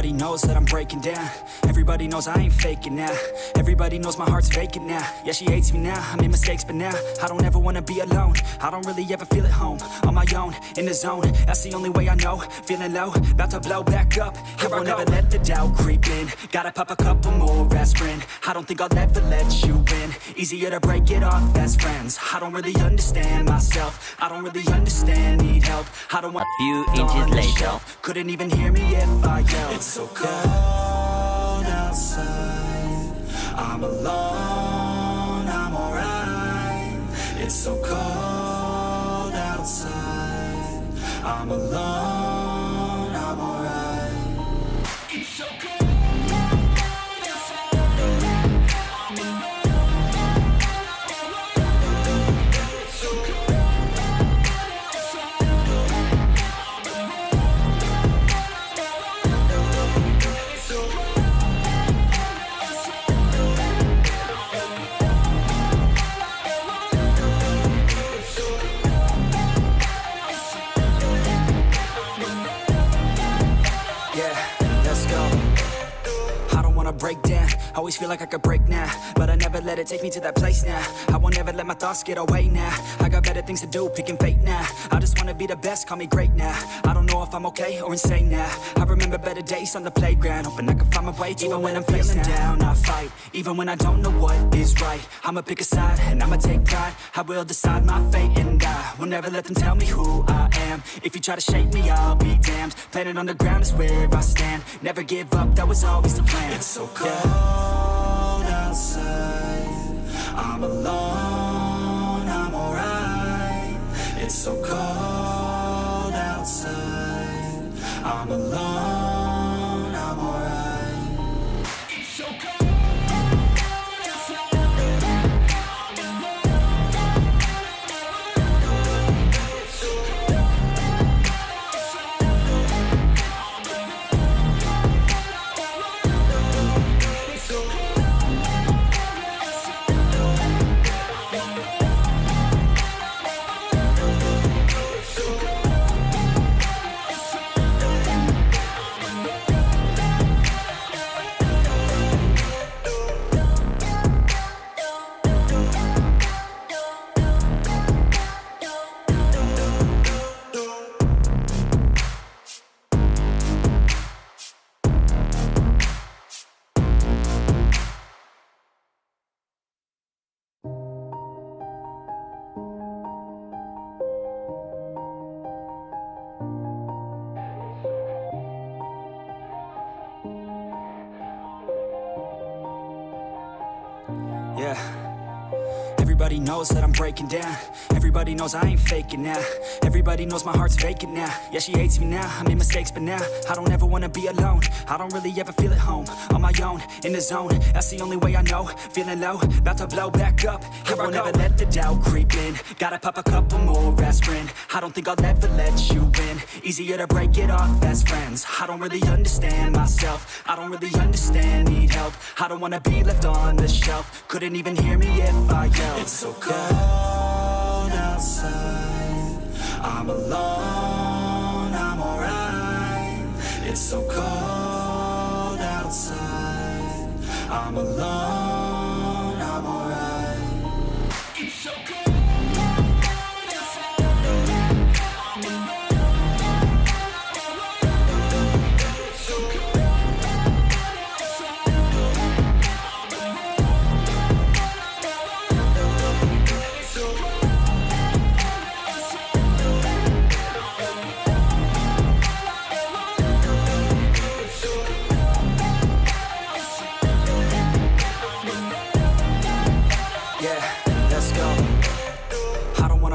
Everybody knows that I'm breaking down. Everybody knows I ain't faking now. Everybody knows my heart's vacant now. Yeah, she hates me now, I made mistakes but now I don't ever wanna be alone. I don't really ever feel at home. On my own, in the zone, that's the only way I know. Feeling low, about to blow back up. I won't ever let the doubt creep in. Gotta pop a couple more aspirin. I don't think I'll ever let you in. Easier to break it off best friends. I don't really understand myself. I don't really understand, need help. I don't want a few inches later. Couldn't even hear me if I yelled. It's so cold outside. I'm alone, I'm alright. It's so cold outside. I'm alone, I'm alright. It's so cold. Break down, always feel like I could break now, but I never let it take me to that place now. I won't ever let my thoughts get away now. I got better things to do, picking fate now. I just wanna be the best, call me great now. I don't know if I'm okay or insane now. I remember better days on the playground, hoping I can find my way. Even when I'm feeling down, I fight. Even when I don't know what is right, I'ma pick a side and I'ma take pride. I will decide my fate and I will never let them tell me who I am. If you try to shake me, I'll be damned. Planet on the ground is where I stand. Never give up, that was always the plan. It's so cold outside. I'm alone, I'm alright. It's so cold outside. I'm alone, I'm alright. It's so cold. Yeah. Everybody knows that I'm breaking down. Everybody knows I ain't faking now. Everybody knows my heart's vacant now. Yeah, she hates me now, I made mistakes but now I don't ever wanna be alone. I don't really ever feel at home. On my own, in the zone, that's the only way I know. Feeling low, about to blow back up. I won't ever let the doubt creep in. Gotta pop a couple more aspirin. I don't think I'll ever let you in. Easier to break it off best friends. I don't really understand myself. I don't really understand, need help. I don't wanna be left on the shelf. Couldn't even hear me if I yelled. It's so cold outside. I'm alone, I'm alright. It's so cold outside. I'm alone, I'm alright. It's so cold.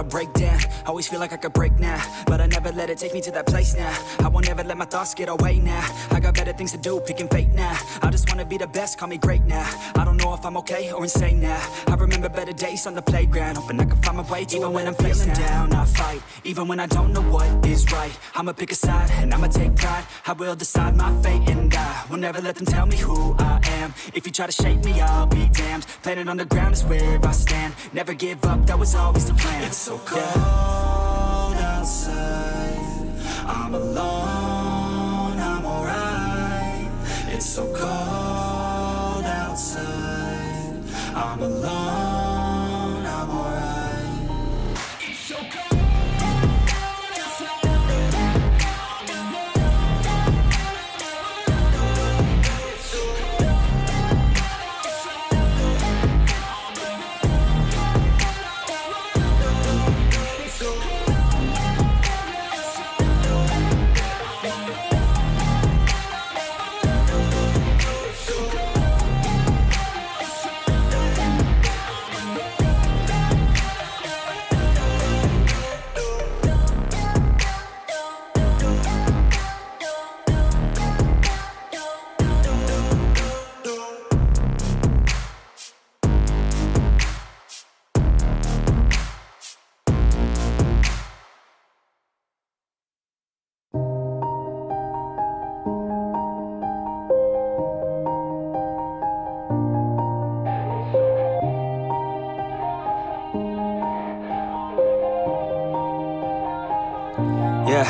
Break down, always feel like I could break now, but I never let it take me to that place now. I won't ever let my thoughts get away now. I got better things to do, picking fate now. I just wanna be the best, call me great now. I don't know if I'm okay or insane now. I remember better days on the playground, hoping I can find my way. Even when I'm feeling down, I fight. Even when I don't know what is right, I'ma pick a side and I'ma take pride. I will decide my fate and I will never let them tell me who I am. If you try to shake me, I'll be damned. Planet on the ground is where I stand. Never give up, that was always the plan. It's so cold outside. I'm alone, I'm alright. I'm alone, I'm alright. It's so cold. Yeah.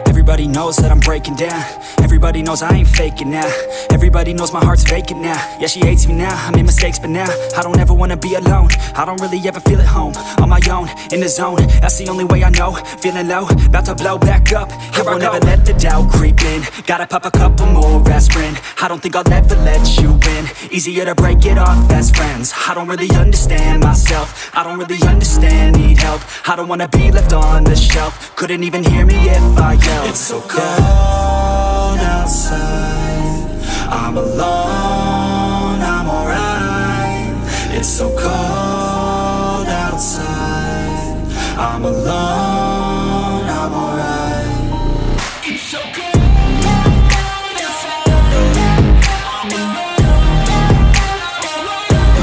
Everybody knows that I'm breaking down. Everybody knows I ain't faking now. Everybody knows my heart's vacant now. Yeah, she hates me now, I made mistakes but now I don't ever wanna be alone. I don't really ever feel at home. On my own, in the zone, that's the only way I know. Feeling low, about to blow back up. Here I won't ever let the doubt creep in. Gotta pop a couple more aspirin. I don't think I'll ever let you in. Easier to break it off best friends. I don't really understand myself. I don't really understand, need help. I don't wanna be left on the shelf. Couldn't even hear me if I yelled. It's so cold outside. I'm alone, I'm alright. It's so cold outside. I'm alone, I'm alright. It's so cold outside.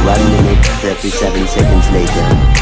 1 minute 37 seconds later.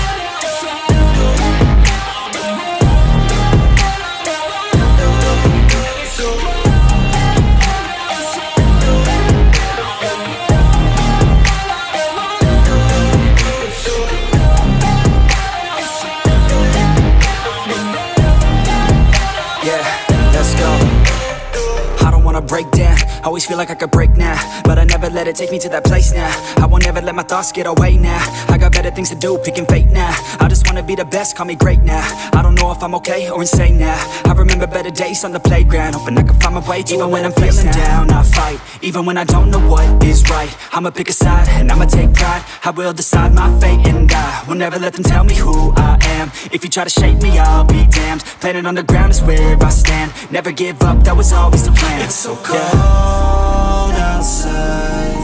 Break down, always feel like I could break now, but I never let it take me to that place now. I won't ever let my thoughts get away now. I got better things to do, picking fate now. I just wanna be the best, call me great now. I don't know if I'm okay or insane now. I remember better days on the playground, hoping I can find my way to even when I'm feeling down, I fight. Even when I don't know what is right, I'ma pick a side and I'ma take pride. I will decide my fate and I will never let them tell me who I am. If you try to shape me, I'll be damned. Planet on the ground is where I stand. Never give up, that was always the plan. It's so cold outside.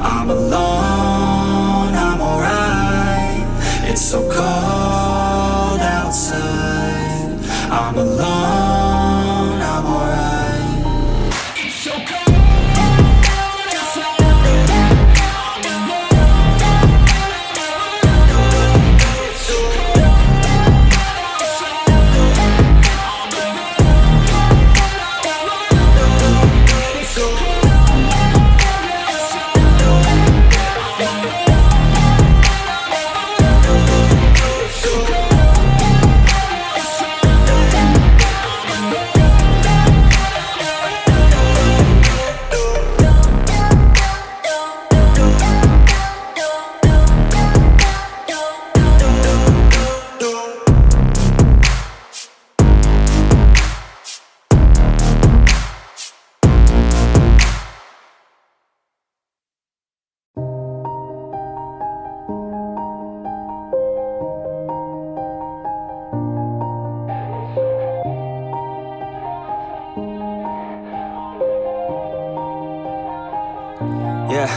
I'm alone, I'm alright. It's so cold outside. I'm alone, I'm alright. It's so cold outside. Yeah.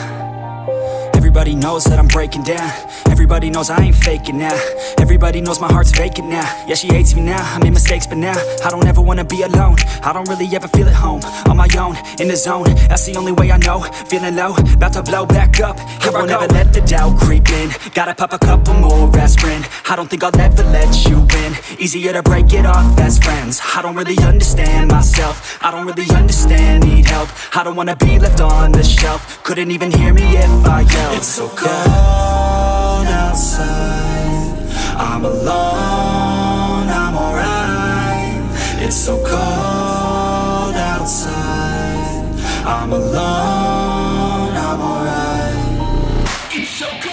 Everybody knows that I'm breaking down. Everybody knows I ain't faking now. Everybody knows my heart's vacant now. Yeah, she hates me now, I made mistakes but now I don't ever wanna be alone. I don't really ever feel at home. On my own, in the zone, that's the only way I know. Feeling low, about to blow back up. Here I won't ever let the doubt creep in. Gotta pop a couple more aspirin. I don't think I'll ever let you in. Easier to break it off best friends. I don't really understand myself. I don't really understand, need help. I don't wanna be left on the shelf. Couldn't even hear me if I yelled. It's so cold outside. I'm alone, I'm alright. It's so cold outside. I'm alone, I'm alright. It's so cold.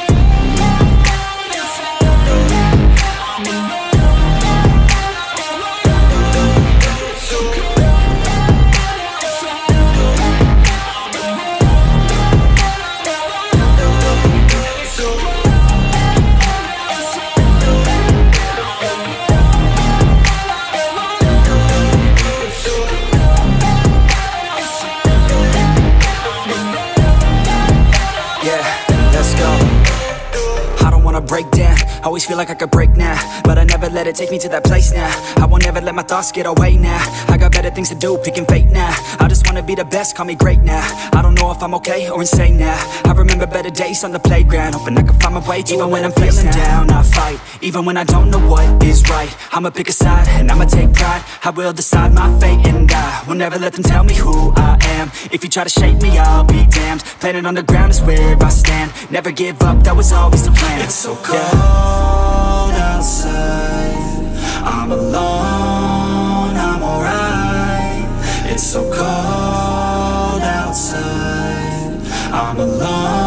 break down. Always feel like I could break now, but I never let it take me to that place now. I won't ever let my thoughts get away now. I got better things to do, picking fate now. I just wanna be the best, call me great now. I don't know if I'm okay or insane now. I remember better days on the playground, hoping I can find my way to even when I'm feeling down, I fight, even when I don't know what is right. I'ma pick a side, and I'ma take pride. I will decide my fate, and I will never let them tell me who I am. If you try to shape me, I'll be damned. Planet on the ground is where I stand. Never give up, that was always the plan. It's so cold outside, I'm alone, I'm alright. It's so cold outside, I'm alone.